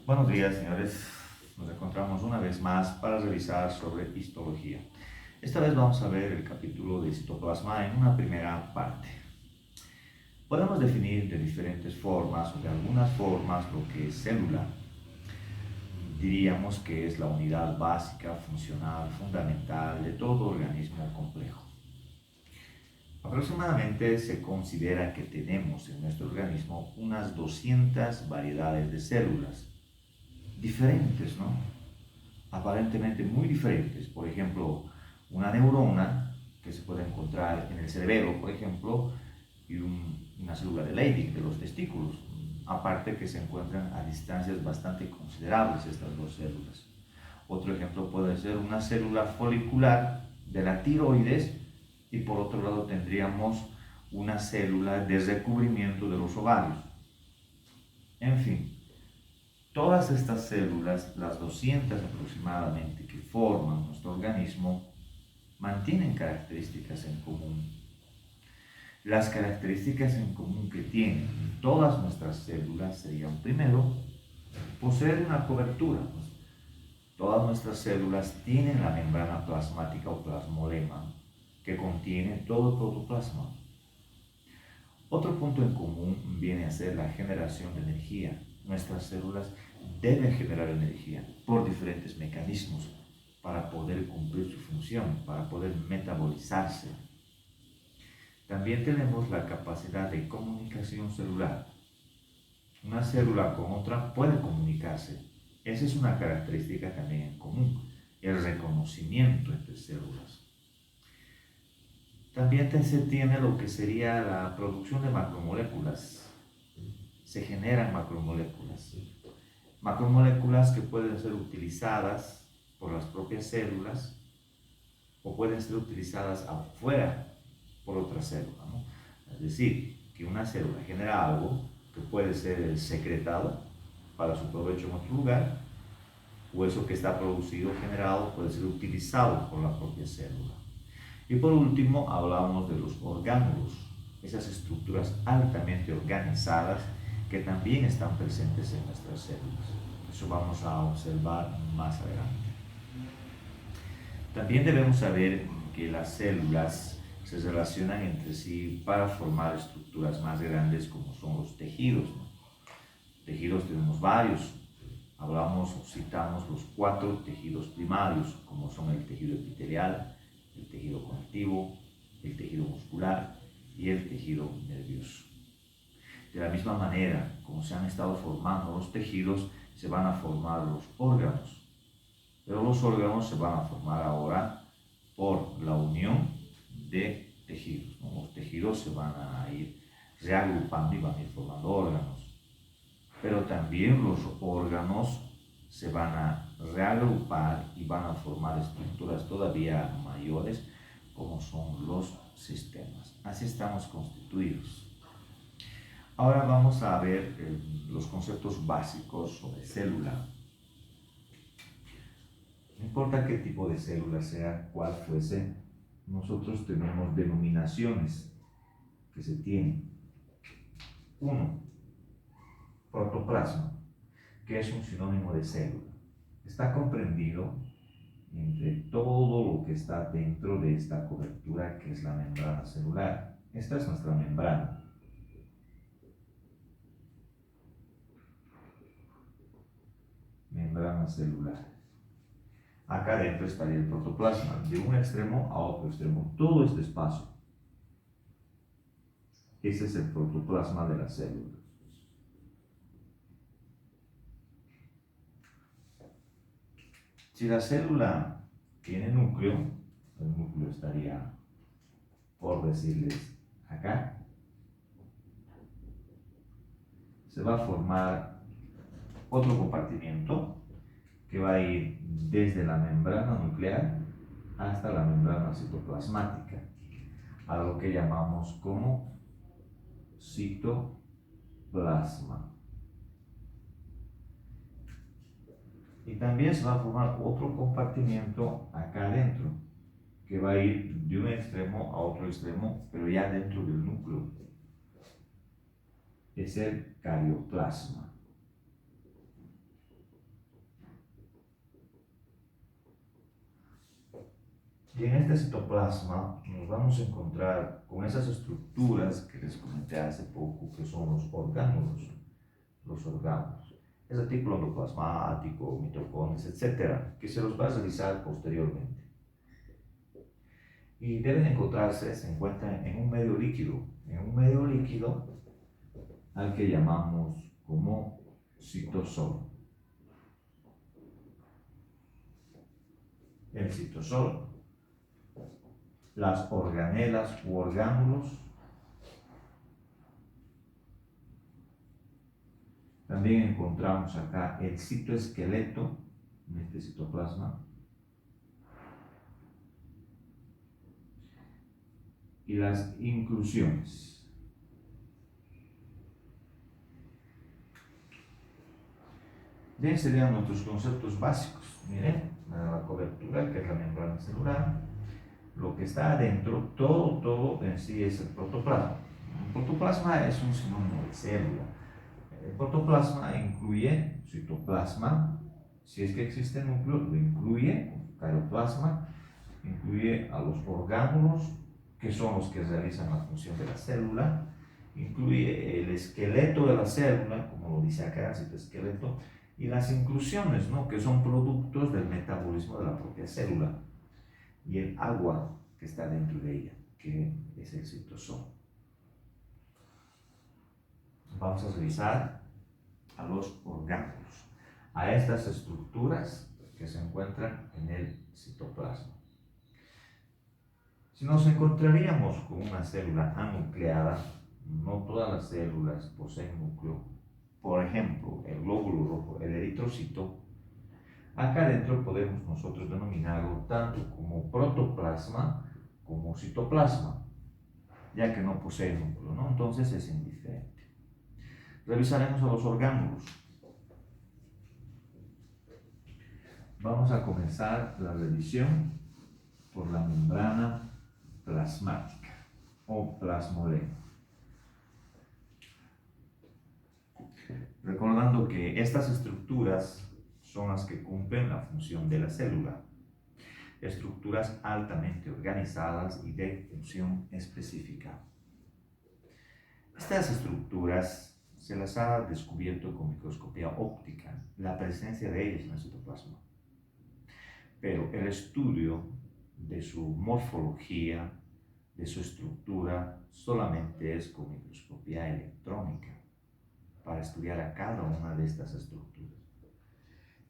Buenos días, señores. Nos encontramos una vez más para revisar sobre histología. Esta vez vamos a ver el capítulo de citoplasma en una primera parte. Podemos definir de diferentes formas o de algunas formas lo que es célula. Diríamos que es la unidad básica, funcional, fundamental de todo organismo complejo. Aproximadamente se considera que tenemos en nuestro organismo unas 200 variedades de células diferentes, ¿no? Aparentemente muy diferentes. Por ejemplo, una neurona que se puede encontrar en el cerebro, por ejemplo, y una célula de Leydig de los testículos. Aparte que se encuentran a distancias bastante considerables estas dos células. Otro ejemplo puede ser una célula folicular de la tiroides y por otro lado tendríamos una célula de recubrimiento de los ovarios. En fin, todas estas células, las 200 aproximadamente que forman nuestro organismo, mantienen características en común. Las características en común que tienen todas nuestras células serían, primero, poseer una cobertura. Todas nuestras células tienen la membrana plasmática o plasmolema que contiene todo el protoplasma. Otro punto en común viene a ser la generación de energía. Nuestras células deben generar energía por diferentes mecanismos para poder cumplir su función, para poder metabolizarse. También tenemos la capacidad de comunicación celular. Una célula con otra puede comunicarse. Esa es una característica también en común, el reconocimiento entre células. También se tiene lo que sería la producción de macromoléculas. Se generan macromoléculas. Macromoléculas que pueden ser utilizadas por las propias células o pueden ser utilizadas afuera por otra célula, ¿no? Es decir, que una célula genera algo que puede ser secretado para su provecho en otro lugar, o eso que está producido, generado, puede ser utilizado por la propia célula. Y por último, hablamos de los orgánulos, esas estructuras altamente organizadas que también están presentes en nuestras células. Eso vamos a observar más adelante. También debemos saber que las células se relacionan entre sí para formar estructuras más grandes como son los tejidos, ¿no? Tejidos tenemos varios. Hablamos o citamos los 4 tejidos primarios, como son el tejido epitelial, el tejido conectivo, el tejido muscular y el tejido nervioso. De la misma manera, como se han estado formando los tejidos, se van a formar los órganos. Pero los órganos se van a formar ahora por la unión de tejidos, ¿no? Los tejidos se van a ir reagrupando y van a ir formando órganos. Pero también los órganos se van a reagrupar y van a formar estructuras todavía mayores como son los sistemas. Así estamos constituidos. Ahora vamos a ver los conceptos básicos sobre célula. No importa qué tipo de célula sea, cuál fuese, nosotros tenemos denominaciones que se tienen. 1. Protoplasma, que es un sinónimo de célula. Está comprendido entre todo lo que está dentro de esta cobertura que es la membrana celular. Esta es nuestra membrana. Membrana celular. Acá dentro estaría el protoplasma, de un extremo a otro extremo, todo este espacio. Ese es el protoplasma de la célula. Si la célula tiene núcleo, el núcleo estaría, por decirles, acá. Se va a formar otro compartimiento que va a ir desde la membrana nuclear hasta la membrana citoplasmática, a lo que llamamos como citoplasma. Y también se va a formar otro compartimiento acá adentro, que va a ir de un extremo a otro extremo, pero ya dentro del núcleo. Es el carioplasma. Y en este citoplasma nos vamos a encontrar con esas estructuras que les comenté hace poco, que son los orgánulos. Los órganos. Es de tipo endoplasmático, mitocondrias, etcétera, que se los va a realizar posteriormente. Y deben encontrarse, se encuentran en un medio líquido al que llamamos como citosol. El citosol, las organelas u orgánulos. También encontramos acá el citoesqueleto en este citoplasma y las inclusiones. Bien, serían nuestros conceptos básicos. Miren, la cobertura, que es la membrana celular, lo que está adentro, todo en sí es el protoplasma. El protoplasma es un sinónimo de célula. El protoplasma incluye citoplasma, si es que existe núcleo, lo incluye, caroplasma, incluye a los orgánulos, que son los que realizan la función de la célula, incluye el esqueleto de la célula, como lo dice acá, el citoesqueleto, y las inclusiones, ¿no? Que son productos del metabolismo de la propia célula, y el agua que está dentro de ella, que es el citosol. Vamos a revisar a los orgánulos, a estas estructuras que se encuentran en el citoplasma. Si nos encontraríamos con una célula anucleada, no todas las células poseen núcleo. Por ejemplo, el glóbulo rojo, el eritrocito, acá adentro podemos nosotros denominarlo tanto como protoplasma como citoplasma, ya que no posee núcleo, ¿no? Entonces es indiferente. Revisaremos a los orgánulos. Vamos a comenzar la revisión por la membrana plasmática o plasmolema. Recordando que estas estructuras son las que cumplen la función de la célula. Estructuras altamente organizadas y de función específica. Estas estructuras se las ha descubierto con microscopía óptica, la presencia de ellas en el citoplasma. Pero el estudio de su morfología, de su estructura, solamente es con microscopía electrónica para estudiar a cada una de estas estructuras.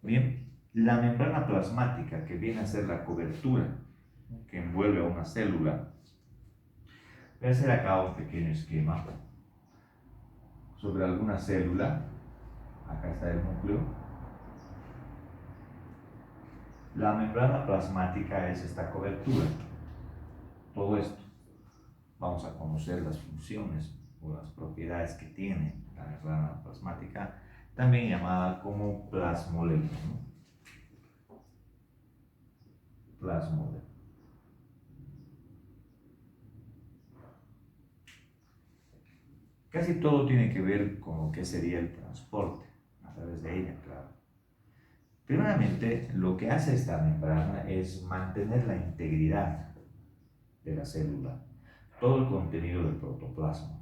Bien, la membrana plasmática, que viene a ser la cobertura que envuelve a una célula, voy a hacer acá un pequeño esquema sobre alguna célula. Acá está el núcleo. La membrana plasmática es esta cobertura. Todo esto. Vamos a conocer las funciones o las propiedades que tiene la membrana plasmática, también llamada como plasmolema, ¿no? Plasmolema. Casi todo tiene que ver con lo que sería el transporte a través de ella, claro. Primeramente, lo que hace esta membrana es mantener la integridad de la célula. Todo el contenido del protoplasma,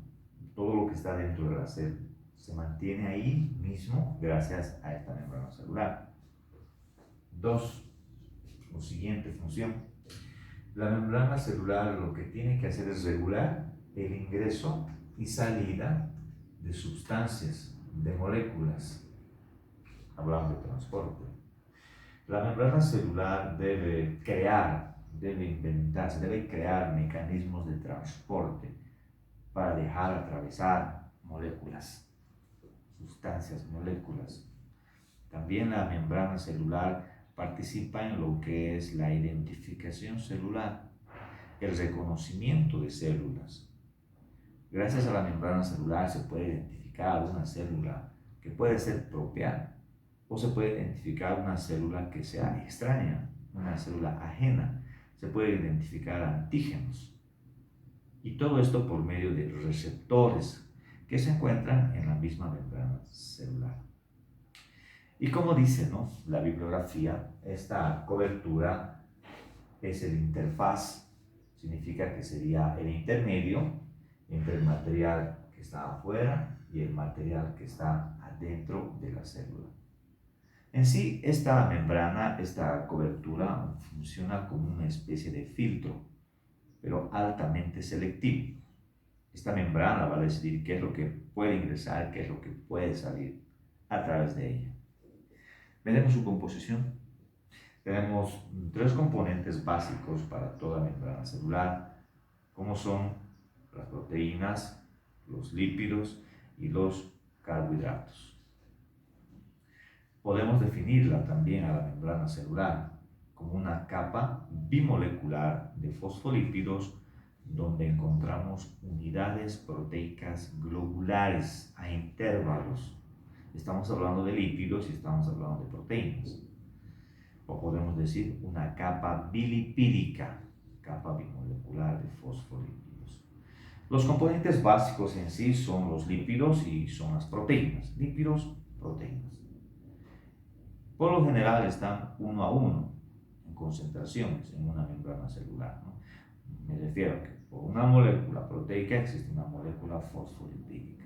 todo lo que está dentro de la célula, se mantiene ahí mismo gracias a esta membrana celular. 2. La siguiente función. La membrana celular lo que tiene que hacer es regular el ingreso y salida de sustancias, de moléculas. Hablamos de transporte. La membrana celular debe inventarse, debe crear mecanismos de transporte para dejar atravesar moléculas, sustancias, moléculas. También la membrana celular participa en lo que es la identificación celular, el reconocimiento de células. Gracias a la membrana celular se puede identificar una célula que puede ser propia o se puede identificar una célula que sea extraña, una célula ajena. Se puede identificar antígenos. Y todo esto por medio de receptores que se encuentran en la misma membrana celular. Y como dice, ¿no?, la bibliografía, esta cobertura es el interfaz, significa que sería el intermedio entre el material que está afuera y el material que está adentro de la célula. En sí, esta membrana, esta cobertura, funciona como una especie de filtro, pero altamente selectivo. Esta membrana va a decidir qué es lo que puede ingresar, qué es lo que puede salir a través de ella. Veremos su composición. Tenemos tres componentes básicos para toda membrana celular, como son las proteínas, los lípidos y los carbohidratos. Podemos definirla también a la membrana celular como una capa bimolecular de fosfolípidos donde encontramos unidades proteicas globulares a intervalos. Estamos hablando de lípidos y estamos hablando de proteínas. O podemos decir una capa bilipídica, capa bimolecular de fosfolípidos. Los componentes básicos en sí son los lípidos y son las proteínas. Lípidos, proteínas. Por lo general están uno a uno en concentraciones en una membrana celular, ¿no? Me refiero a que por una molécula proteica existe una molécula fosfolipídica.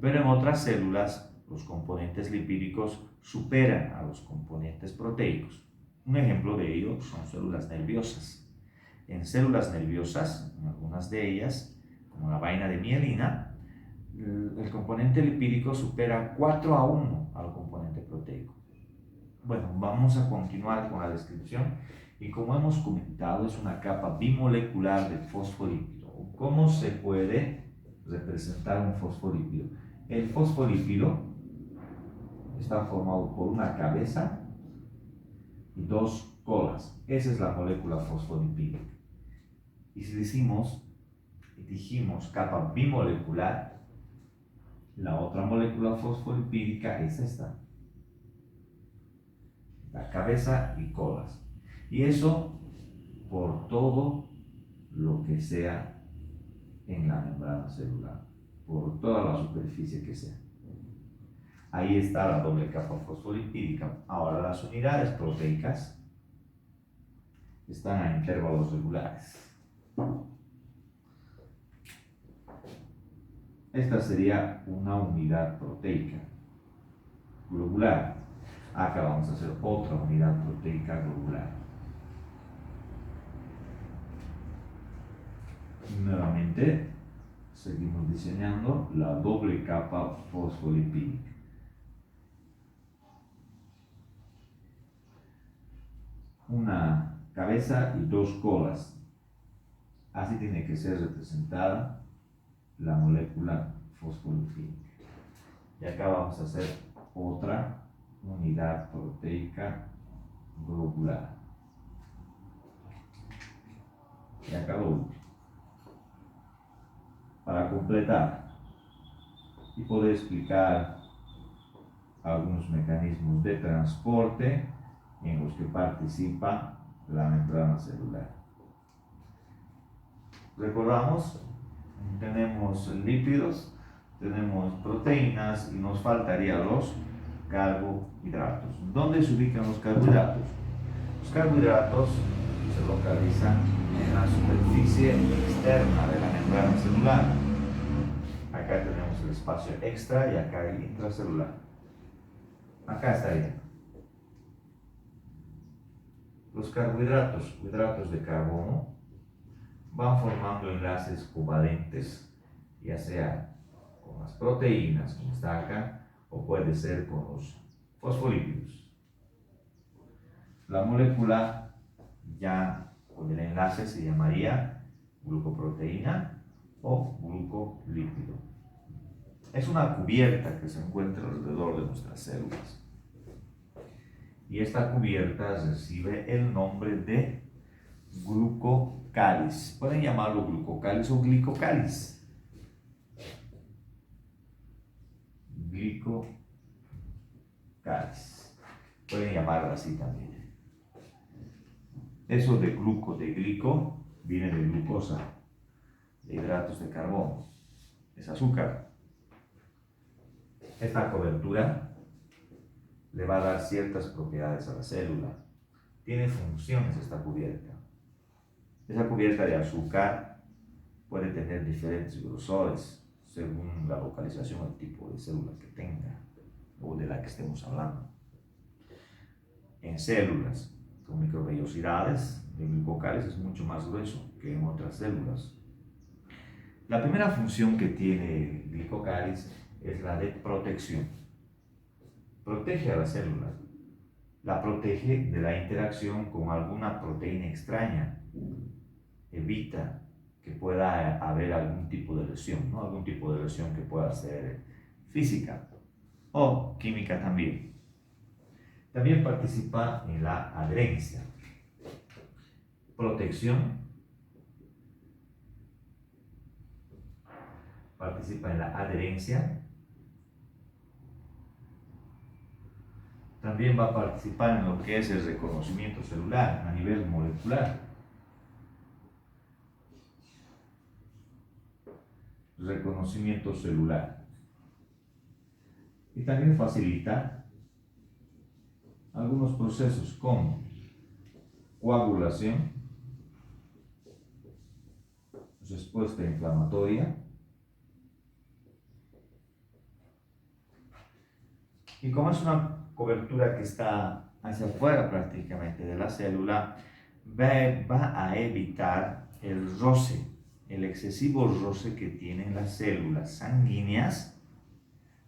Pero en otras células los componentes lipídicos superan a los componentes proteicos. Un ejemplo de ello son células nerviosas. En células nerviosas, en algunas de ellas, como la vaina de mielina, el componente lipídico supera 4 a 1 al componente proteico. Bueno, vamos a continuar con la descripción y como hemos comentado es una capa bimolecular de fosfolípido. ¿Cómo se puede representar un fosfolípido? El fosfolípido está formado por una cabeza y dos colas. Esa es la molécula fosfolipídica. Y si dijimos capa bimolecular, la otra molécula fosfolipídica es esta. La cabeza y colas. Y eso por todo lo que sea en la membrana celular, por toda la superficie que sea. Ahí está la doble capa fosfolipídica. Ahora las unidades proteicas están a intervalos regulares. Esta sería una unidad proteica globular. Acá vamos a hacer otra unidad proteica globular. Nuevamente, seguimos diseñando la doble capa fosfolipídica. Una cabeza y dos colas. Así tiene que ser representada la molécula fosfolipídica. Y acá vamos a hacer otra unidad proteica globular. Y acá lo último. Para completar y poder explicar algunos mecanismos de transporte en los que participa la membrana celular. Recordamos, tenemos lípidos, tenemos proteínas y nos faltarían los carbohidratos. ¿Dónde se ubican los carbohidratos? Los carbohidratos se localizan en la superficie externa de la membrana celular. Acá tenemos el espacio extra y acá el intracelular. Acá estaría. Los carbohidratos, hidratos de carbono, van formando enlaces covalentes, ya sea con las proteínas, como está acá, o puede ser con los fosfolípidos. La molécula ya con el enlace se llamaría glucoproteína o glucolípido. Es una cubierta que se encuentra alrededor de nuestras células. Y esta cubierta recibe el nombre de glucocáliz. Pueden llamarlo glucocáliz o glicocáliz. Glicocáliz. Pueden llamarlo así también. Eso de glico, viene de glucosa, de hidratos de carbono. Es azúcar. Esta cobertura le va a dar ciertas propiedades a la célula. tiene funciones esta cubierta. Esa cubierta de azúcar puede tener diferentes grosores según la localización o el tipo de célula que tenga o de la que estemos hablando. En células con microvellosidades de glucocáliz es mucho más grueso que en otras células. La primera función que tiene el glicocáliz es la de protección. Protege a la célula, la protege de la interacción con alguna proteína extraña, evita que pueda haber algún tipo de lesión, ¿no? Algún tipo de lesión que pueda ser física o química también. También participa en la adherencia. Protección, participa en la adherencia. También va a participar en lo que es el reconocimiento celular a nivel molecular. Reconocimiento celular. Y también facilita algunos procesos como coagulación, respuesta inflamatoria y como es una cobertura que está hacia afuera prácticamente de la célula, va a evitar el roce, el excesivo roce que tienen las células sanguíneas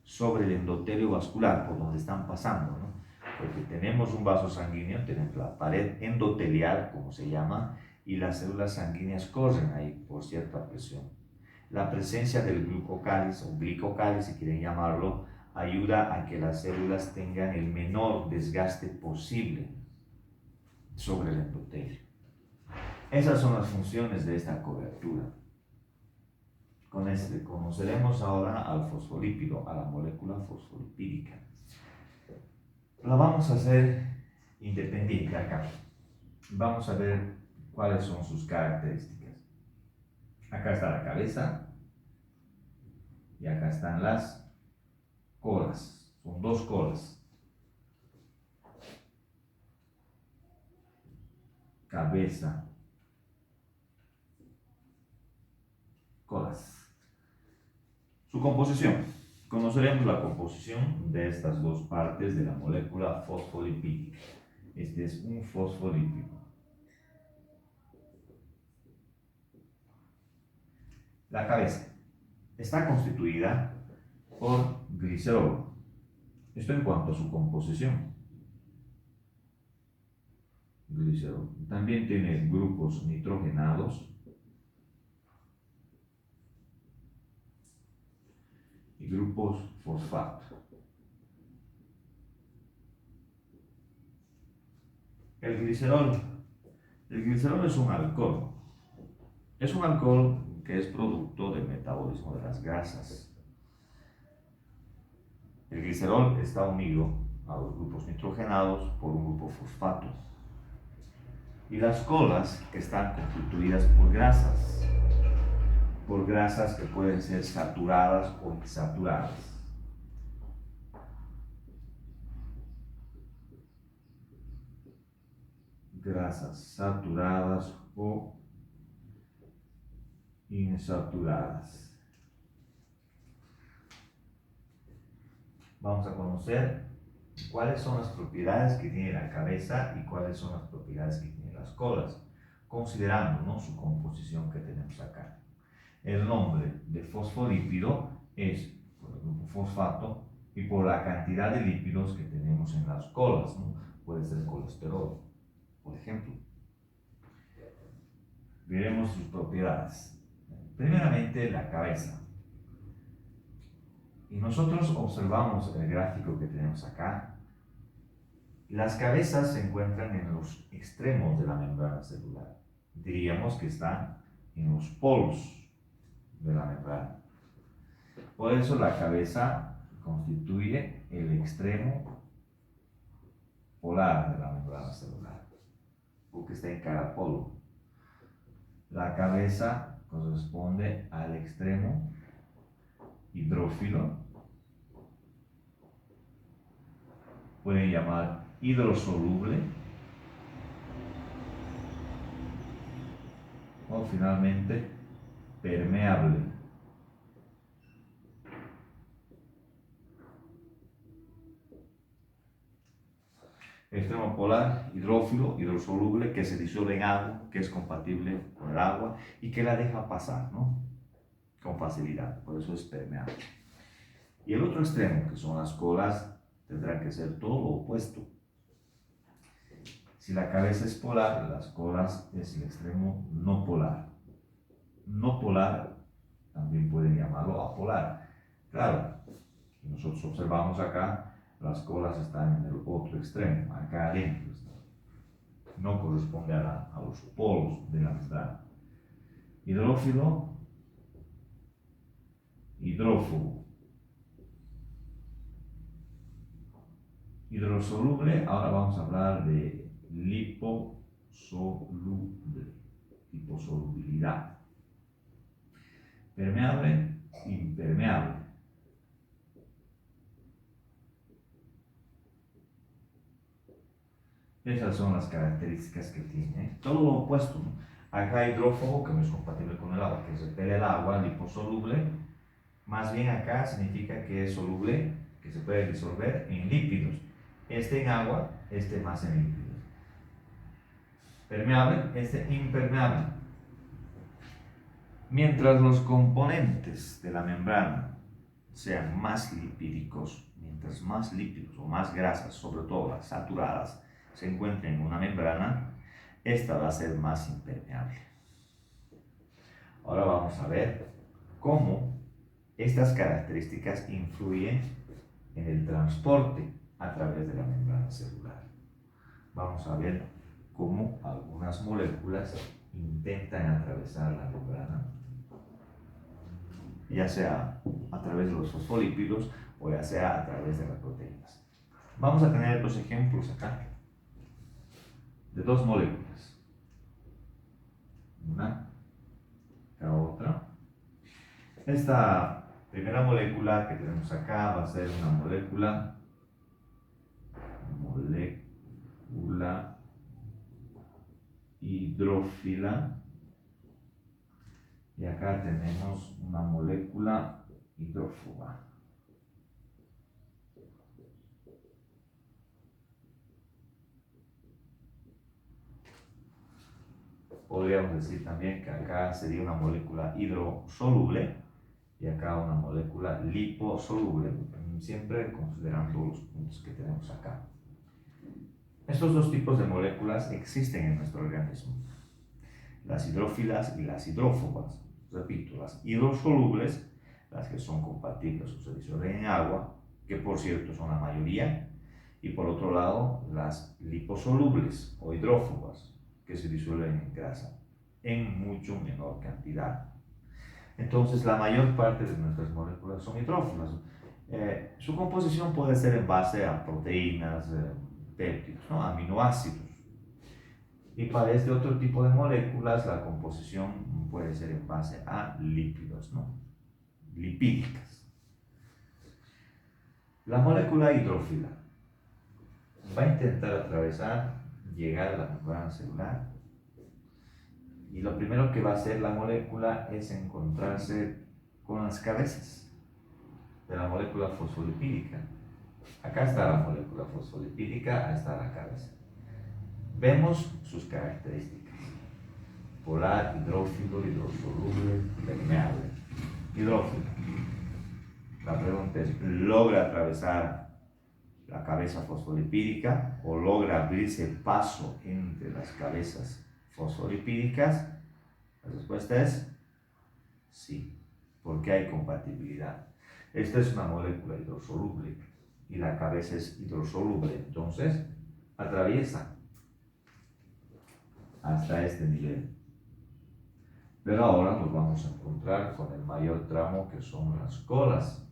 sobre el endotelio vascular, por donde están pasando, ¿no? Porque tenemos un vaso sanguíneo, tenemos la pared endotelial, como se llama, y las células sanguíneas corren ahí por cierta presión. La presencia del glucocáliz o glicocáliz, si quieren llamarlo, ayuda a que las células tengan el menor desgaste posible sobre el endotelio. Esas son las funciones de esta cobertura. Conoceremos ahora al fosfolípido, a la molécula fosfolipídica. La vamos a hacer independiente acá. Vamos a ver cuáles son sus características. Acá está la cabeza y acá están las colas. Son dos colas. Cabeza, colas. Su composición. Conoceremos la composición de estas dos partes de la molécula fosfolipídica. Este es un fosfolípido. La cabeza está constituida por glicerol. Esto en cuanto a su composición. Glicerol. También tiene grupos nitrogenados y grupos fosfato. El glicerol es un alcohol. Es un alcohol que es producto del metabolismo de las grasas. El glicerol está unido a los grupos nitrogenados por un grupo fosfato. Y las colas están constituidas por grasas que pueden ser saturadas o insaturadas. Grasas saturadas o insaturadas. Vamos a conocer cuáles son las propiedades que tiene la cabeza y cuáles son las propiedades que tienen las colas, considerando, ¿no?, su composición que tenemos acá. El nombre de fosfolípido es por el grupo fosfato y por la cantidad de lípidos que tenemos en las colas, ¿no? Puede ser colesterol, por ejemplo. Veremos sus propiedades. Primeramente, la cabeza. Y nosotros observamos el gráfico que tenemos acá. Las cabezas se encuentran en los extremos de la membrana celular. Diríamos que están en los polos de la membrana. Por eso la cabeza constituye el extremo polar de la membrana celular, porque está en cada polo. La cabeza corresponde al extremo hidrófilo, pueden llamar hidrosoluble, o finalmente permeable. Extremo polar, hidrófilo, hidrosoluble, que se disuelve en agua, que es compatible con el agua y que la deja pasar, ¿no? Con facilidad, por eso es permeable. Y el otro extremo, que son las colas, tendrá que ser todo lo opuesto. Si la cabeza es polar, las colas es el extremo no polar. No polar también pueden llamarlo apolar. Claro, si nosotros observamos acá, las colas están en el otro extremo, acá adentro. No corresponde a los polos de la membrana. Hidrófilo, hidrófobo. Hidrosoluble, ahora vamos a hablar de liposoluble, liposolubilidad. Permeable, impermeable. Esas son las características que tiene. Todo lo opuesto, ¿no? Acá hidrófobo, que no es compatible con el agua, que repele el agua, liposoluble. Más bien acá significa que es soluble, que se puede disolver en lípidos. Este en agua, este más en lípidos. Permeable, este impermeable. Mientras los componentes de la membrana sean más lipídicos, mientras más lípidos o más grasas, sobre todo las saturadas, se encuentren en una membrana, esta va a ser más impermeable. Ahora vamos a ver cómo estas características influyen en el transporte a través de la membrana celular. Vamos a ver cómo algunas moléculas intentan atravesar la membrana, ya sea a través de los fosfolípidos o ya sea a través de las proteínas. Vamos a tener dos ejemplos acá de dos moléculas. Una, la otra. Esta primera molécula que tenemos acá va a ser una molécula hidrófila. Y acá tenemos una molécula hidrófoba. Podríamos decir también que acá sería una molécula hidrosoluble y acá una molécula liposoluble, siempre considerando los puntos que tenemos acá. Estos dos tipos de moléculas existen en nuestro organismo, las hidrófilas y las hidrófobas. Repito, las hidrosolubles, las que son compatibles o se disuelven en agua, que por cierto son la mayoría, y por otro lado las liposolubles o hidrófobas, que se disuelven en grasa en mucho menor cantidad. Entonces la mayor parte de nuestras moléculas son hidrófilas. Su composición puede ser en base a proteínas, péptidos, ¿no? Aminoácidos. Y para este otro tipo de moléculas la composición puede ser en base a lípidos, ¿no? Lipídicas. La molécula hidrófila va a intentar atravesar, llegar a la membrana celular, y lo primero que va a hacer la molécula es encontrarse con las cabezas de la molécula fosfolipídica. Acá está la molécula fosfolipídica, ahí está la cabeza. Vemos sus características: polar, hidrófilo, hidrosoluble, permeable. Hidrófilo. La pregunta es, ¿logra atravesar la cabeza fosfolipídica o logra abrirse paso entre las cabezas fosfolipídicas? La respuesta es sí, porque hay compatibilidad. Esta es una molécula hidrosoluble y la cabeza es hidrosoluble, entonces atraviesa hasta este nivel. Pero ahora nos vamos a encontrar con el mayor tramo, que son las colas,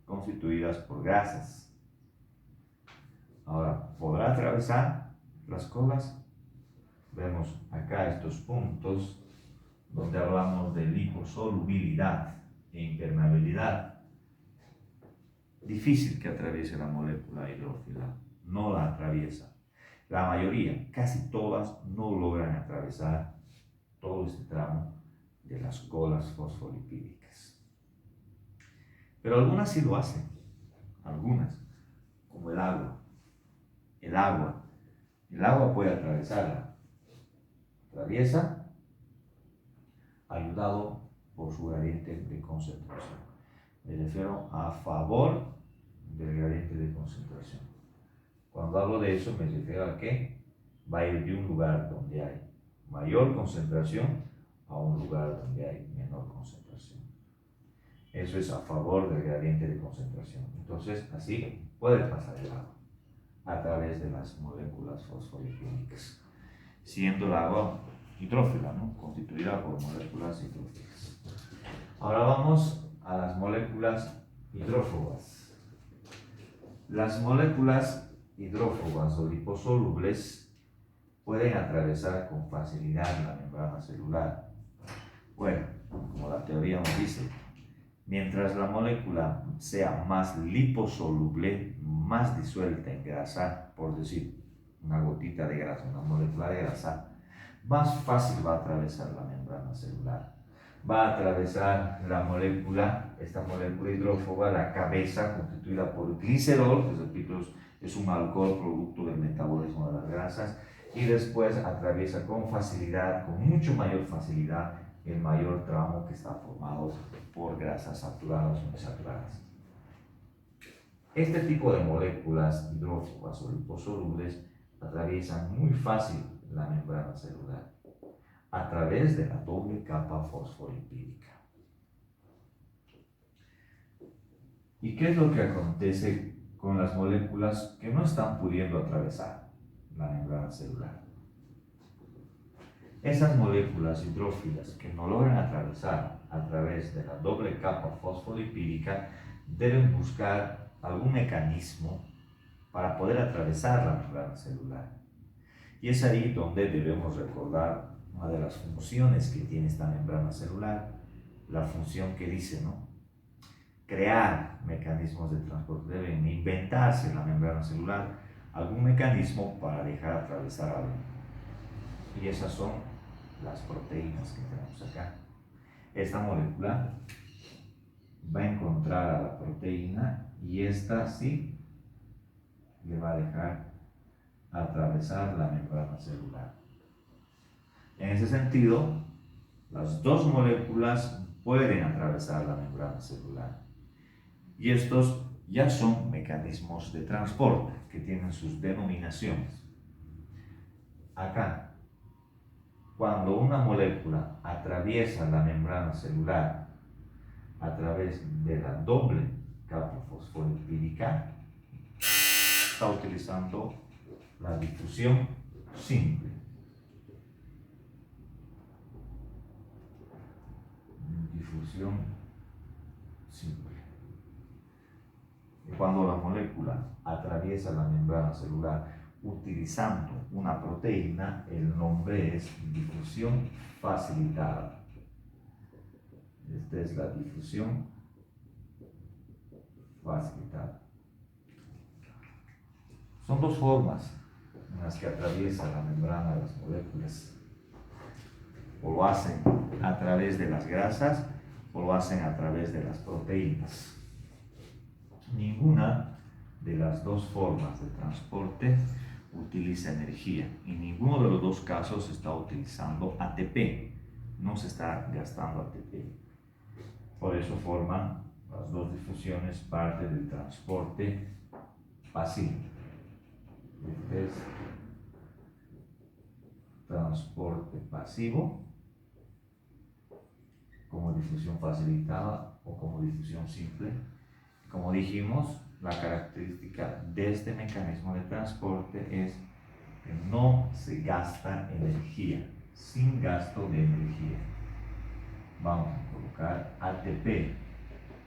constituidas por grasas. Ahora, ¿podrá atravesar las colas? Vemos acá estos puntos donde hablamos de liposolubilidad e impermeabilidad. Difícil que atraviese la molécula hidrófila, no la atraviesa. La mayoría, casi todas, no logran atravesar todo este tramo de las colas fosfolipídicas. Pero algunas sí lo hacen, algunas, como el agua. El agua puede atravesarla. Atraviesa, ayudado por su gradiente de concentración. Me refiero a favor del gradiente de concentración. Cuando hablo de eso me refiero a que va a ir de un lugar donde hay mayor concentración a un lugar donde hay menor concentración. Eso es a favor del gradiente de concentración. Entonces, así puede pasar el agua a través de las moléculas fosfolipídicas, siendo el agua hidrófila, ¿no? Constituida por moléculas hidrófilas. Ahora vamos a las moléculas hidrófobas. Las moléculas hidrófobas o liposolubles pueden atravesar con facilidad la membrana celular. Bueno, como la teoría nos dice, mientras la molécula sea más liposoluble, más disuelta en grasa, por decir, una gotita de grasa, una molécula de grasa, más fácil va a atravesar la membrana celular. Va a atravesar la molécula, esta molécula hidrófoba, la cabeza constituida por glicerol, que repito, es un alcohol producto del metabolismo de las grasas, y después atraviesa con facilidad, con mucho mayor facilidad, el mayor tramo que está formado por grasas saturadas o insaturadas. Este tipo de moléculas hidrófobas o liposolubles atraviesan muy fácil la membrana celular a través de la doble capa fosfolipídica. ¿Y qué es lo que acontece con las moléculas que no están pudiendo atravesar la membrana celular? Esas moléculas hidrófilas que no logran atravesar a través de la doble capa fosfolipídica deben buscar algún mecanismo para poder atravesar la membrana celular. Y es ahí donde debemos recordar una de las funciones que tiene esta membrana celular, la función que dice, ¿no? Crear mecanismos de transporte, deben inventarse en la membrana celular algún mecanismo para dejar atravesar algo. Y esas son las proteínas que tenemos acá. Esta molécula va a encontrar a la proteína y esta sí le va a dejar atravesar la membrana celular. En ese sentido, las dos moléculas pueden atravesar la membrana celular. Y estos ya son mecanismos de transporte que tienen sus denominaciones. Acá, cuando una molécula atraviesa la membrana celular a través de la doble capa fosfolipídica, está utilizando la difusión simple. Difusión simple. Y cuando la molécula atraviesa la membrana celular utilizando una proteína, el nombre es difusión facilitada. Esta es la difusión facilitada. Son dos formas en las que atraviesan la membrana de las moléculas. O lo hacen a través de las grasas o lo hacen a través de las proteínas. Ninguna de las dos formas de transporte utiliza energía y ninguno de los dos casos está utilizando ATP, no se está gastando ATP. Por eso forman las dos difusiones parte del transporte pasivo. Este es transporte pasivo como difusión facilitada o como difusión simple. Como dijimos, la característica de este mecanismo de transporte es que no se gasta energía, sin gasto de energía. Vamos a colocar ATP,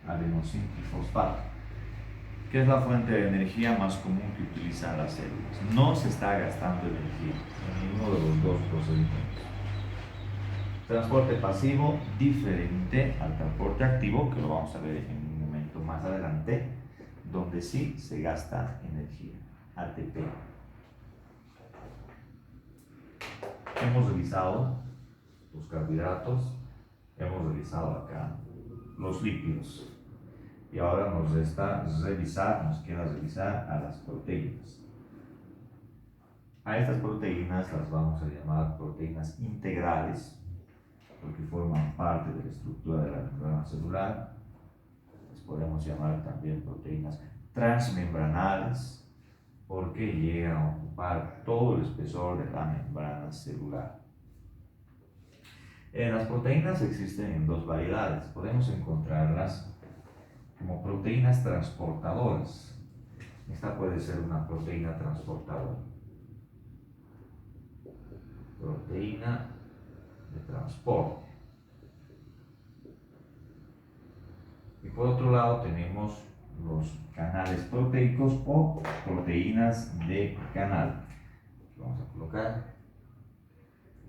adenosíntrifosfato, que es la fuente de energía más común que utilizan las células. No se está gastando energía en ninguno de los dos procedimientos. Transporte pasivo diferente al transporte activo, que lo vamos a ver en un momento más adelante, donde sí se gasta energía, ATP. Hemos revisado los carbohidratos, hemos revisado acá los lípidos. Y ahora nos queda revisar a las proteínas. A estas proteínas las vamos a llamar proteínas integrales, porque forman parte de la estructura de la membrana celular. Les podemos llamar también proteínas transmembranales, porque llegan a ocupar todo el espesor de la membrana celular. Las proteínas existen en dos variedades. Podemos encontrarlas como proteínas transportadoras. Esta puede ser una proteína transportadora. Proteína de transporte. Y por otro lado tenemos los canales proteicos o proteínas de canal. Vamos a colocar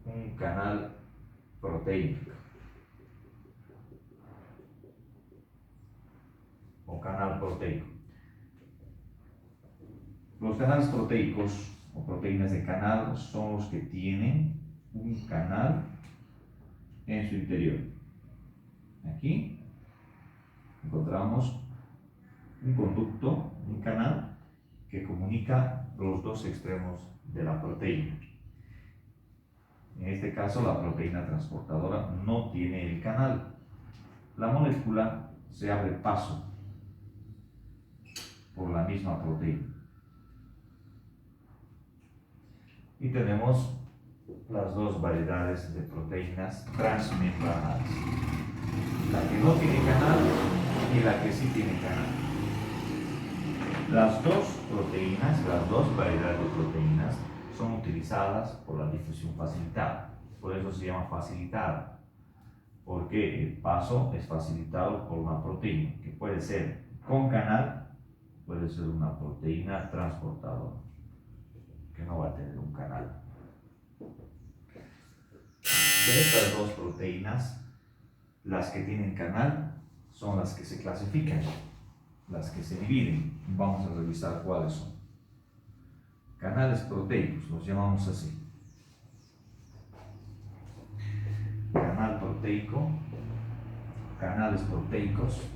un canal proteínico o canal proteico. Los canales proteicos o proteínas de canal son los que tienen un canal en su interior. Aquí encontramos un conducto, un canal que comunica los dos extremos de la proteína. En este caso, la proteína transportadora no tiene el canal. La molécula se abre paso por la misma proteína. Y tenemos las dos variedades de proteínas transmembranales. La que no tiene canal y la que sí tiene canal. Las dos variedades de proteínas son utilizadas por la difusión facilitada. Por eso se llama facilitada, porque el paso es facilitado por una proteína, que puede ser con canal, puede ser una proteína transportadora, que no va a tener un canal. De estas dos proteínas, las que tienen canal son las que se clasifican, las que se dividen. Vamos a revisar cuáles son. Canales proteicos, los llamamos así. Canal proteico, canales proteicos.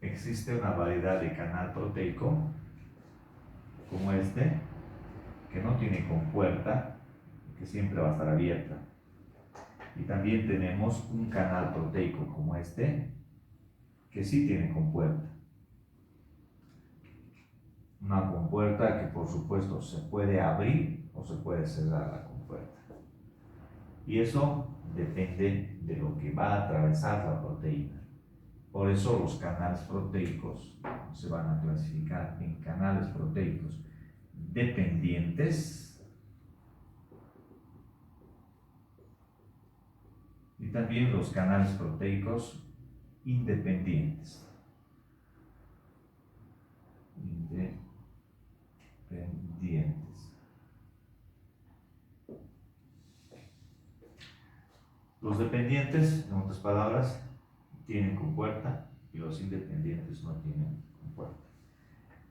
Existe una variedad de canal proteico, como este, que no tiene compuerta, que siempre va a estar abierta. Y también tenemos un canal proteico como este, que sí tiene compuerta. Una compuerta que por supuesto se puede abrir o se puede cerrar la compuerta. Y eso depende de lo que va a atravesar la proteína. Por eso los canales proteicos se van a clasificar en canales proteicos dependientes y también los canales proteicos independientes. Los dependientes, en otras palabras, tienen compuerta y los independientes no tienen compuerta.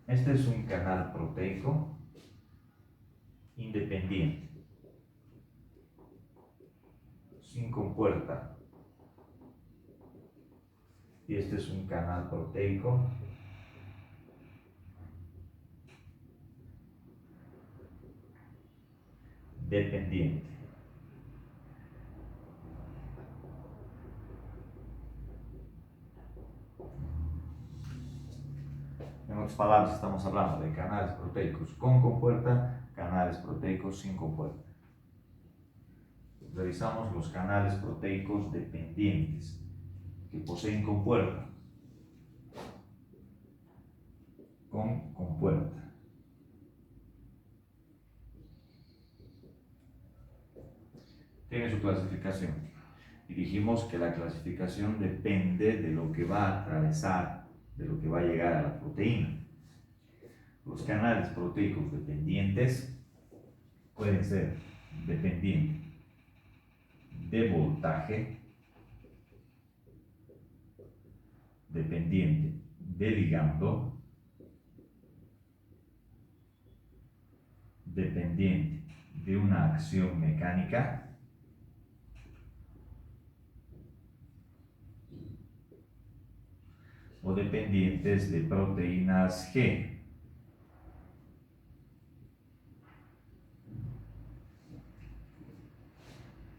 Este es un canal proteico independiente, sin compuerta. Y este es un canal proteico dependiente. En otras palabras, estamos hablando de canales proteicos con compuerta, canales proteicos sin compuerta. Revisamos los canales proteicos dependientes que poseen compuerta. Con compuerta. Tiene su clasificación. Y dijimos que la clasificación depende de lo que va a atravesar, de lo que va a llegar a la proteína. Los canales proteicos dependientes pueden ser dependientes de voltaje, dependiente de ligando dependiente de una acción mecánica o dependientes de proteínas G.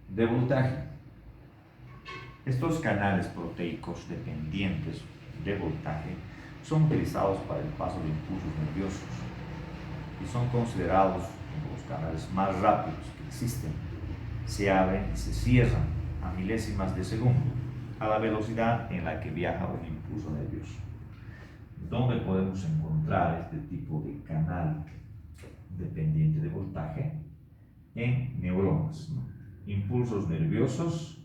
De voltaje. Estos canales proteicos dependientes de voltaje son utilizados para el paso de impulsos nerviosos y son considerados como los canales más rápidos que existen. Se abren y se cierran a milésimas de segundo a la velocidad en la que viaja un impulso nervioso. ¿Dónde podemos encontrar este tipo de canal dependiente de voltaje? En neuronas, ¿no? Impulsos nerviosos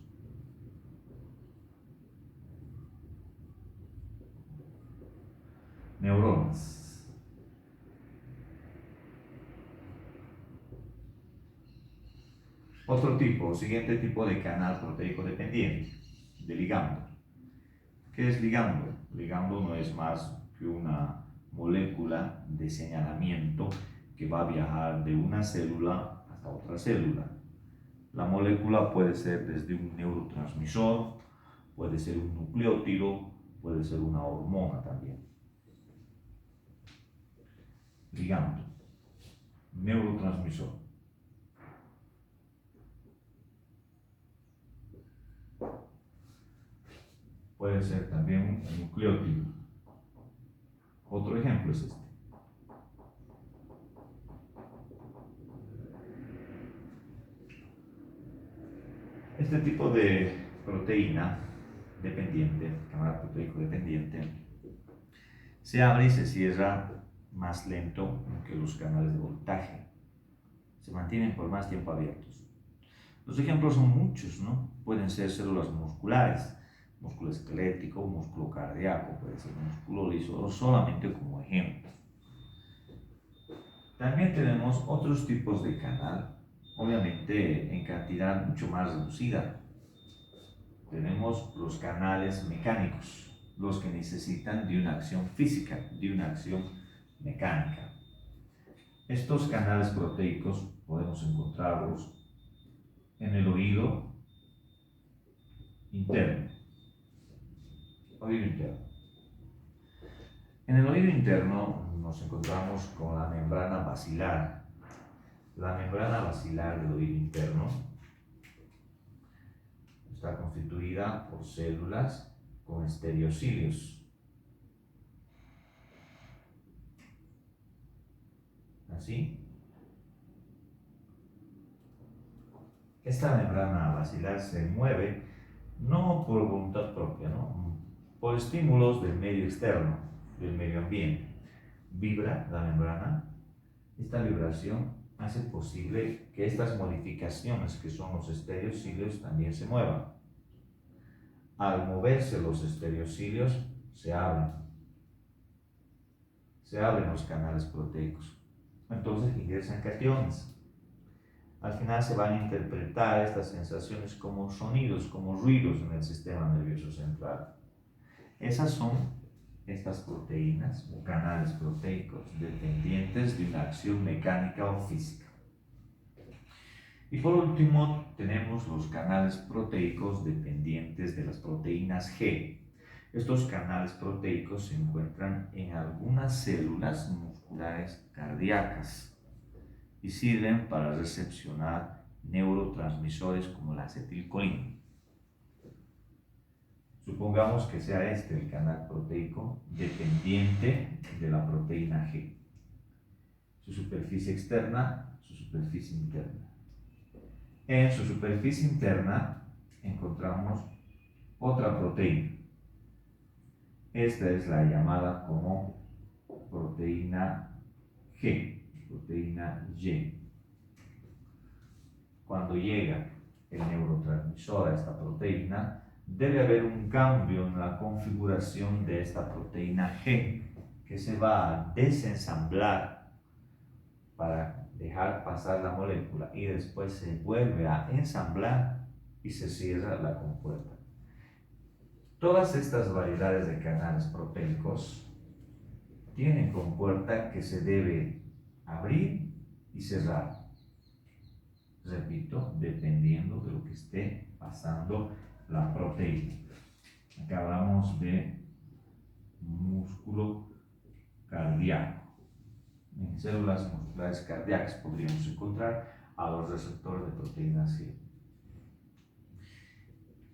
neuronas. Otro tipo, siguiente tipo de canal proteico dependiente, de ligando. ¿Qué es ligando? Ligando no es más que una molécula de señalamiento que va a viajar de una célula hasta otra célula. La molécula puede ser desde un neurotransmisor, puede ser un nucleótido, puede ser una hormona también. Ligando, neurotransmisor. Puede ser también un nucleótido. Otro ejemplo es este. Este tipo de proteína dependiente, canal proteico dependiente, se abre y se cierra más lento que los canales de voltaje. Se mantienen por más tiempo abiertos. Los ejemplos son muchos, ¿no? Pueden ser células musculares, músculo esquelético, músculo cardíaco, puede ser músculo liso, solamente como ejemplo. También tenemos otros tipos de canal, obviamente en cantidad mucho más reducida. Tenemos los canales mecánicos, los que necesitan de una acción física, de una acción mecánica. Estos canales proteicos podemos encontrarlos en el oído interno. Oído interno. En el oído interno nos encontramos con la membrana basilar. La membrana basilar del oído interno está constituida por células con estereocilios. Así. Esta membrana basilar se mueve no por voluntad propia, ¿no? Por estímulos del medio externo, del medio ambiente. Vibra la membrana. Esta vibración hace posible que estas modificaciones que son los estereocilios también se muevan. Al moverse los estereocilios se abren los canales proteicos. Entonces ingresan cationes. Al final se van a interpretar estas sensaciones como sonidos, como ruidos en el sistema nervioso central. Esas son estas proteínas o canales proteicos dependientes de una acción mecánica o física. Y por último tenemos los canales proteicos dependientes de las proteínas G. Estos canales proteicos se encuentran en algunas células musculares cardíacas y sirven para recepcionar neurotransmisores como la acetilcolina. Supongamos que sea este el canal proteico dependiente de la proteína G. Su superficie externa, su superficie interna. En su superficie interna encontramos otra proteína. Esta es la llamada como proteína G, proteína Y. Cuando llega el neurotransmisor a esta proteína, debe haber un cambio en la configuración de esta proteína G, que se va a desensamblar para dejar pasar la molécula y después se vuelve a ensamblar y se cierra la compuerta. Todas estas variedades de canales proteicos tiene compuerta que se debe abrir y cerrar. Repito, dependiendo de lo que esté pasando la proteína. Acá hablamos de músculo cardíaco. En células musculares cardíacas podríamos encontrar a los receptores de proteína C.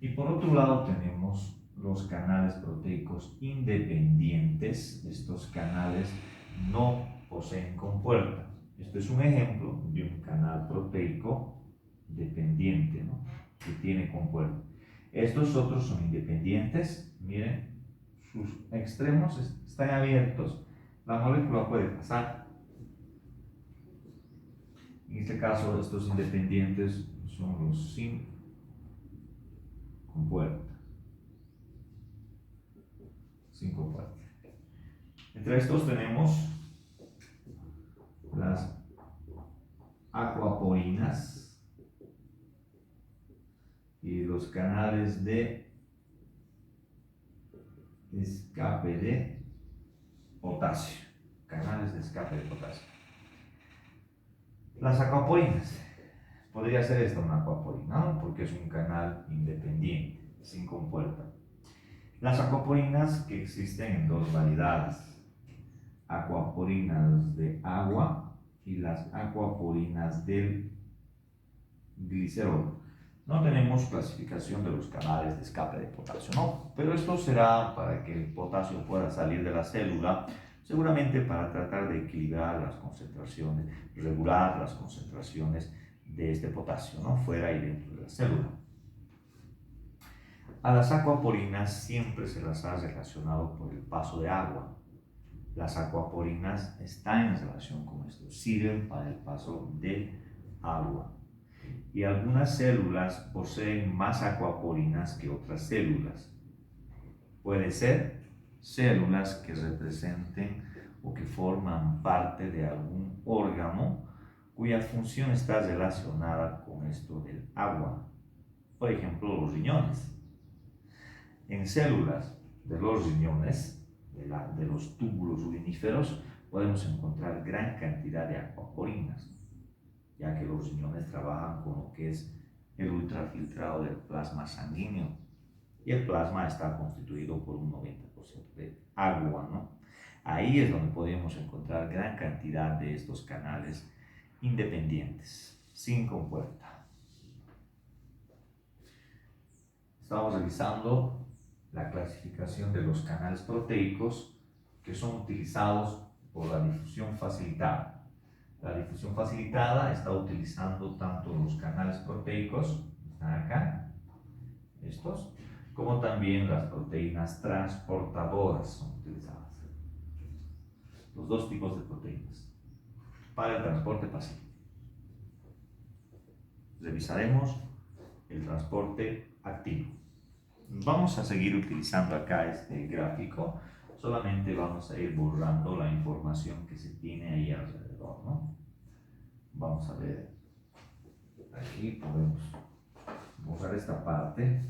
Y por otro lado tenemos los canales proteicos independientes. Estos canales no poseen compuerta. Este es un ejemplo de un canal proteico dependiente, ¿no?, que tiene compuerta. Estos otros son independientes. Miren, sus extremos están abiertos. La molécula puede pasar. En este caso, estos independientes son los sin compuerta. Sin compuerta. Entre estos tenemos las acuaporinas y los canales de escape de potasio. Canales de escape de potasio. Las acuaporinas. Podría ser esta una acuaporina, ¿no?, porque es un canal independiente, sin compuerta. Las acuaporinas, que existen en dos variedades: acuaporinas de agua y las acuaporinas del glicerol. No tenemos clasificación de los canales de escape de potasio, ¿no?, pero esto será para que el potasio pueda salir de la célula, seguramente para tratar de equilibrar las concentraciones, regular las concentraciones de este potasio, ¿no?, fuera y dentro de la célula. A las acuaporinas siempre se las ha relacionado por el paso de agua. Las acuaporinas están en relación con esto, sirven para el paso de agua. Y algunas células poseen más acuaporinas que otras células. Puede ser células que representen o que forman parte de algún órgano cuya función está relacionada con esto del agua. Por ejemplo, los riñones. En células de los riñones, de los túbulos uriníferos, podemos encontrar gran cantidad de acuaporinas, ya que los riñones trabajan con lo que es el ultrafiltrado del plasma sanguíneo, y el plasma está constituido por un 90% de agua, ¿no? Ahí es donde podemos encontrar gran cantidad de estos canales independientes, sin compuerta. Estamos revisando la clasificación de los canales proteicos que son utilizados por la difusión facilitada. La difusión facilitada está utilizando tanto los canales proteicos, están acá, estos, como también las proteínas transportadoras son utilizadas. Los dos tipos de proteínas para el transporte pasivo. Revisaremos el transporte activo. Vamos a seguir utilizando acá este gráfico, solamente vamos a ir borrando la información que se tiene ahí alrededor, ¿no? Vamos a ver, aquí podemos borrar esta parte,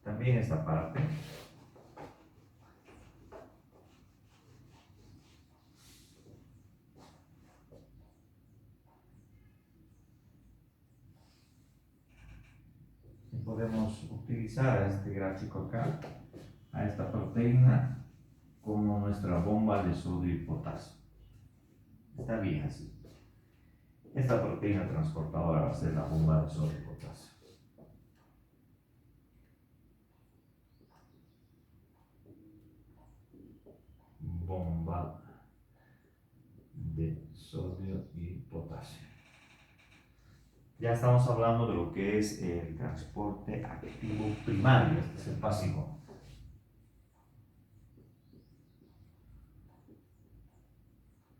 también esta parte. Podemos utilizar este gráfico acá, a esta proteína, como nuestra bomba de sodio y potasio. Está bien así. Esta proteína transportadora va a ser la bomba de sodio y potasio. Bomba de sodio y potasio. Ya estamos hablando de lo que es el transporte activo primario, este es el pasivo.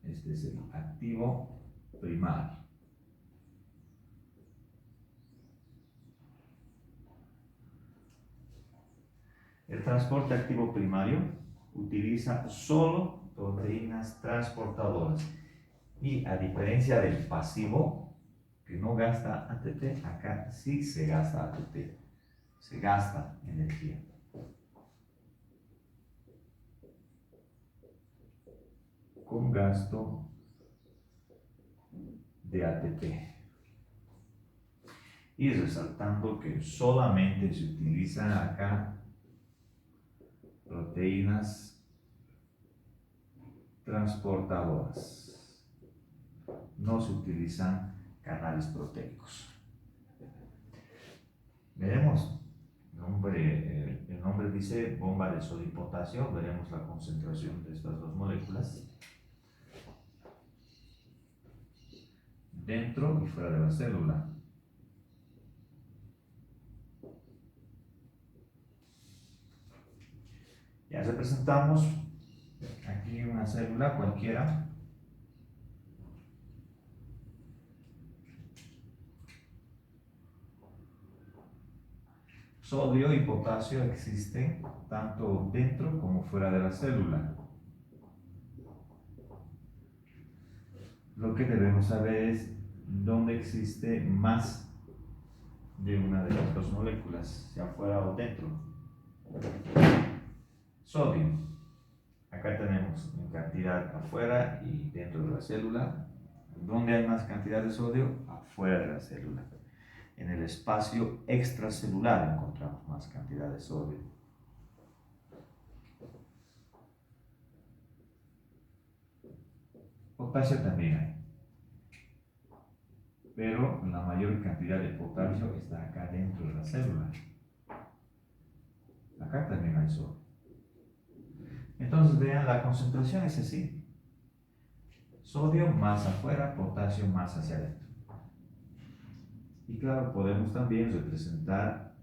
Este es el activo primario. El transporte activo primario utiliza solo proteínas transportadoras y, a diferencia del pasivo, que no gasta ATP, acá sí se gasta ATP, se gasta energía. con gasto de ATP. Y resaltando que solamente se utilizan acá proteínas transportadoras. No se utilizan canales proteicos. Veremos. El nombre dice bomba de sodio y potasio. Veremos la concentración de estas dos moléculas dentro y fuera de la célula. Ya representamos aquí una célula cualquiera. Sodio y potasio existen tanto dentro como fuera de la célula. Lo que debemos saber es dónde existe más de una de las dos moléculas, sea afuera o dentro. Sodio. Acá tenemos en cantidad afuera y dentro de la célula. ¿Dónde hay más cantidad de sodio? Afuera de la célula. En el espacio extracelular encontramos más cantidad de sodio. Potasio también hay. Pero la mayor cantidad de potasio está acá dentro de la célula. Acá también hay sodio. Entonces vean, la concentración es así. Sodio más afuera, potasio más hacia adentro. Y claro, podemos también representar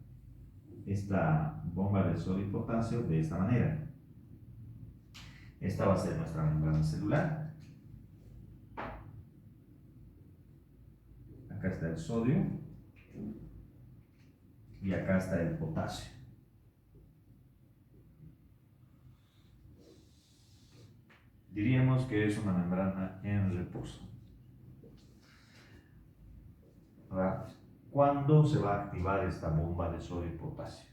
esta bomba de sodio y potasio de esta manera. Esta va a ser nuestra membrana celular. Acá está el sodio y acá está el potasio. Diríamos que es una membrana en reposo. Ahora, ¿cuándo se va a activar esta bomba de sodio y potasio?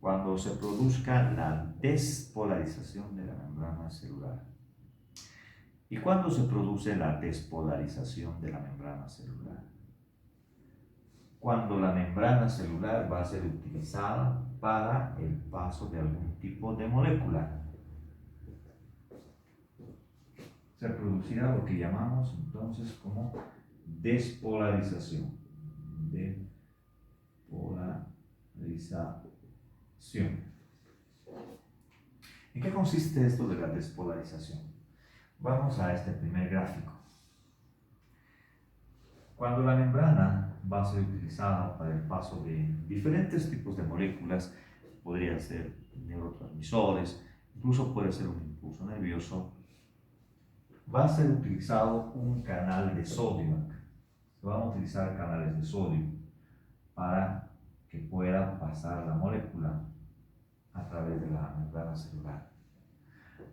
Cuando se produzca la despolarización de la membrana celular. ¿Y cuándo se produce la despolarización de la membrana celular? Cuando la membrana celular va a ser utilizada para el paso de algún tipo de molécula. Se producirá lo que llamamos entonces como despolarización. Despolarización. ¿En qué consiste esto de la despolarización? Vamos a este primer gráfico. Cuando la membrana va a ser utilizada para el paso de diferentes tipos de moléculas, podrían ser neurotransmisores, incluso puede ser un impulso nervioso, va a ser utilizado un canal de sodio. Se van a utilizar canales de sodio para que pueda pasar la molécula a través de la membrana celular.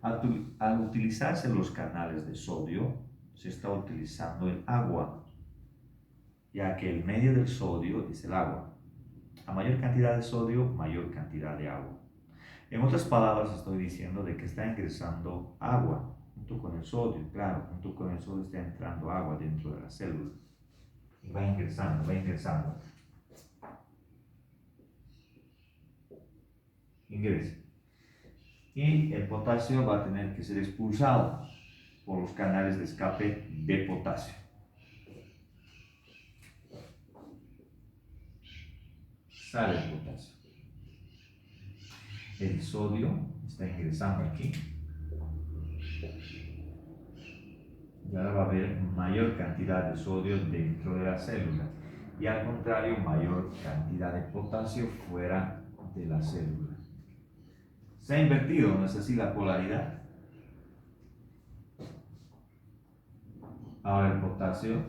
Al utilizarse los canales de sodio, se está utilizando el agua, ya que el medio del sodio es el agua. A mayor cantidad de sodio, mayor cantidad de agua. En otras palabras, estoy diciendo de que está ingresando agua junto con el sodio. Claro, junto con el sodio está entrando agua dentro de la célula. Y va ingresando, va ingresando. Ingresa. Y el potasio va a tener que ser expulsado por los canales de escape de potasio. Sale el potasio. El sodio está ingresando aquí. Y ahora va a haber mayor cantidad de sodio dentro de la célula. Y al contrario, mayor cantidad de potasio fuera de la célula. Se ha invertido, ¿no es así, la polaridad? Ahora el potasio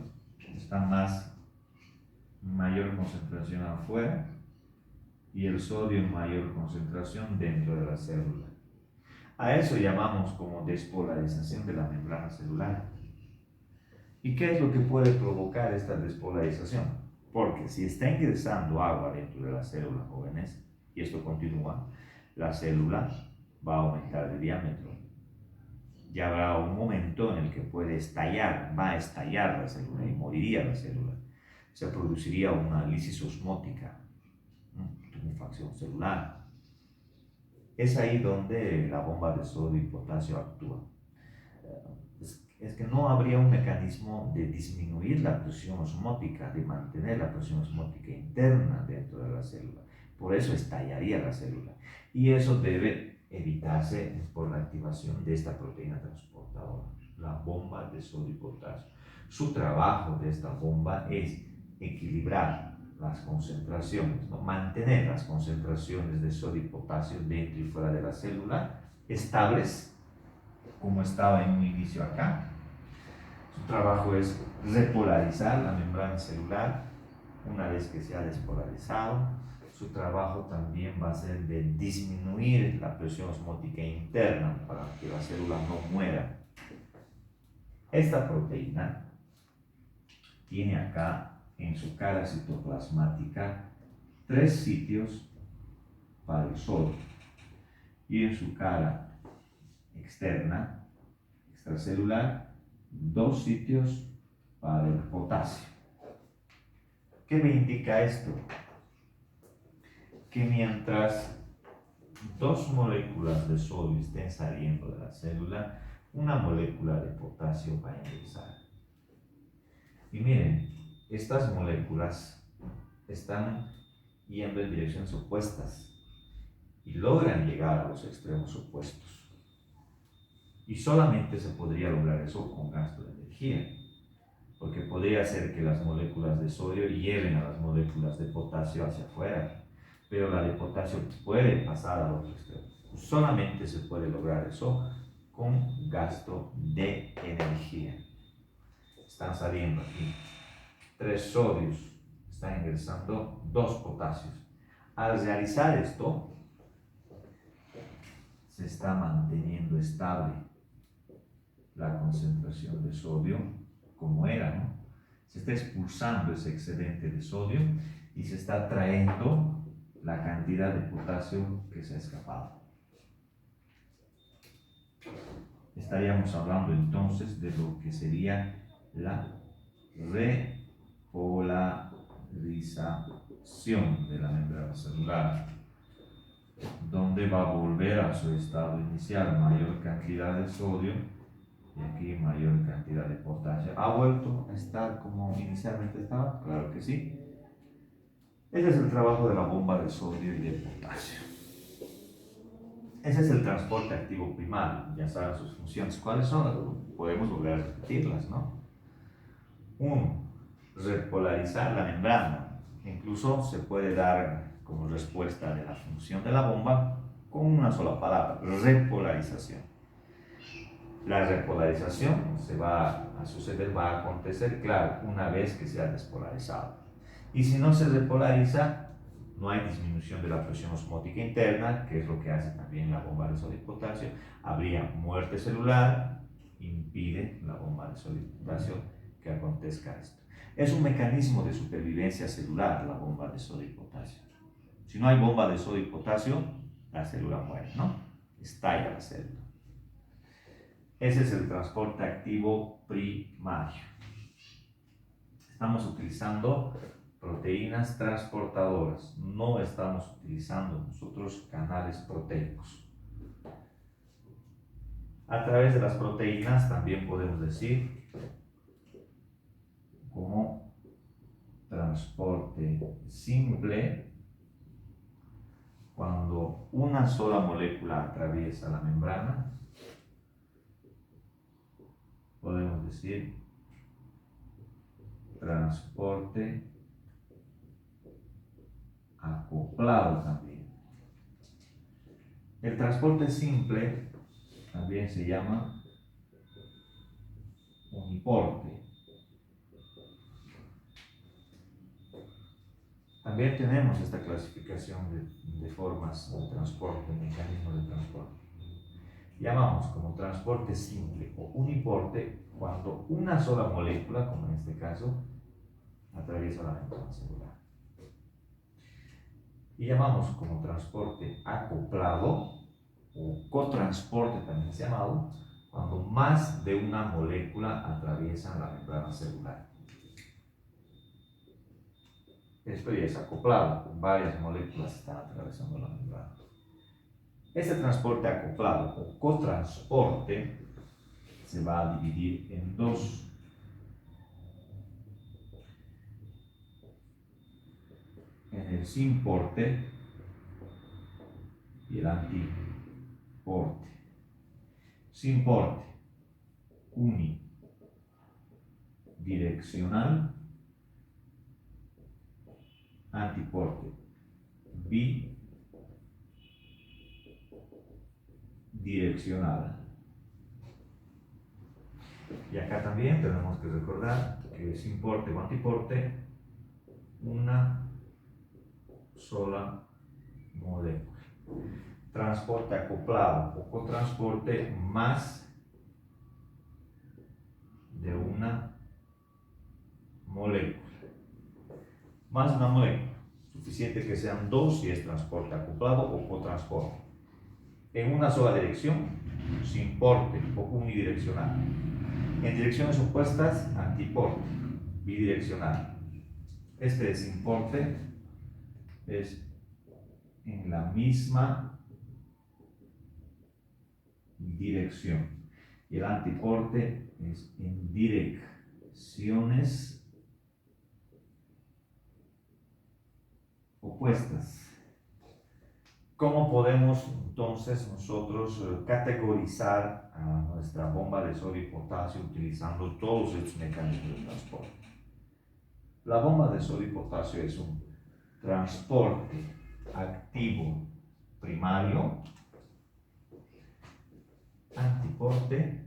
está mayor concentración afuera y el sodio en mayor concentración dentro de la célula. A eso llamamos como despolarización de la membrana celular. ¿Y qué es lo que puede provocar esta despolarización? Porque si está ingresando agua dentro de la célula, jóvenes, y esto continúa, la célula va a aumentar de diámetro. ya habrá un momento en el que puede estallar, va a estallar la célula y moriría la célula. Se produciría una lisis osmótica, tumefacción celular. Es ahí donde la bomba de sodio y potasio actúa. Es que no habría un mecanismo de disminuir la presión osmótica, de mantener la presión osmótica interna dentro de la célula. Por eso estallaría la célula. Y eso debe evitarse por la activación de esta proteína transportadora, la bomba de sodio y potasio. Su trabajo de esta bomba es equilibrar las concentraciones, ¿no? Mantener las concentraciones de sodio y potasio dentro y fuera de la célula estables, como estaba en un inicio acá. Su trabajo es repolarizar la membrana celular. Una vez que se ha despolarizado, su trabajo también va a ser de disminuir la presión osmótica interna para que la célula no muera. Esta proteína tiene acá en su cara citoplasmática 3 sitios para el sodio y en su cara externa, extracelular, 2 sitios para el potasio. ¿Qué me indica esto? Que mientras 2 moléculas de sodio estén saliendo de la célula, una molécula de potasio va a ingresar. Y miren, estas moléculas están yendo en direcciones opuestas y logran llegar a los extremos opuestos. Y solamente se podría lograr eso con gasto de energía, porque podría ser que las moléculas de sodio lleven a las moléculas de potasio hacia afuera, pero la de potasio puede pasar al otro extremo. Solamente se puede lograr eso con gasto de energía. Están saliendo aquí 3 sodios, están ingresando 2 potasios. Al realizar esto, se está manteniendo estable la concentración de sodio como era, ¿no? Se está expulsando ese excedente de sodio y se está trayendo la cantidad de potasio que se ha escapado. Estaríamos hablando entonces de lo que sería la repolarización de la membrana celular, donde va a volver a su estado inicial, mayor cantidad de sodio y aquí mayor cantidad de potasio. ¿Ha vuelto a estar como inicialmente estaba? Claro que sí. Ese es el trabajo de la bomba de sodio y de potasio. Ese es el transporte activo primario. Ya saben sus funciones. ¿Cuáles son? Podemos volver a repetirlas, ¿no? 1. Repolarizar la membrana. Incluso se puede dar como respuesta de la función de la bomba con una sola palabra: repolarización. La repolarización se va a suceder, va a acontecer, claro, una vez que se ha despolarizado. Y si no se repolariza, no hay disminución de la presión osmótica interna, que es lo que hace también la bomba de sodio y potasio. Habría muerte celular, impide la bomba de sodio y potasio que acontezca esto. Es un mecanismo de supervivencia celular la bomba de sodio y potasio. Si no hay bomba de sodio y potasio, la célula muere, ¿no? Estalla la célula. Ese es el transporte activo primario. Estamos utilizando proteínas transportadoras, no estamos utilizando nosotros canales proteicos. A través de las proteínas también podemos decir como transporte simple, cuando una sola molécula atraviesa la membrana, podemos decir transporte acoplado también. El transporte simple también se llama uniporte. También tenemos esta clasificación de formas de transporte, mecanismos de transporte. Llamamos como transporte simple o uniporte cuando una sola molécula, como en este caso, atraviesa la membrana celular. Y llamamos como transporte acoplado o cotransporte también se ha llamado cuando más de una molécula atraviesan la membrana celular. Esto ya es acoplado, varias moléculas están atravesando la membrana. Este transporte acoplado o cotransporte se va a dividir en dos. En el sinporte y el antiporte. Sinporte unidireccional, antiporte bidireccional. Y acá también tenemos que recordar que sinporte o antiporte, una sola molécula. Transporte acoplado o cotransporte, más de una molécula. Más de una molécula. Suficiente que sean dos si es transporte acoplado o cotransporte. En una sola dirección, sinporte o unidireccional. En direcciones opuestas, antiporte, bidireccional. Este sinporte es en la misma dirección y el antiporte es en direcciones opuestas. ¿Cómo podemos entonces nosotros categorizar a nuestra bomba de sodio y potasio utilizando todos estos mecanismos de transporte? La bomba de sodio y potasio es un transporte activo primario, antiporte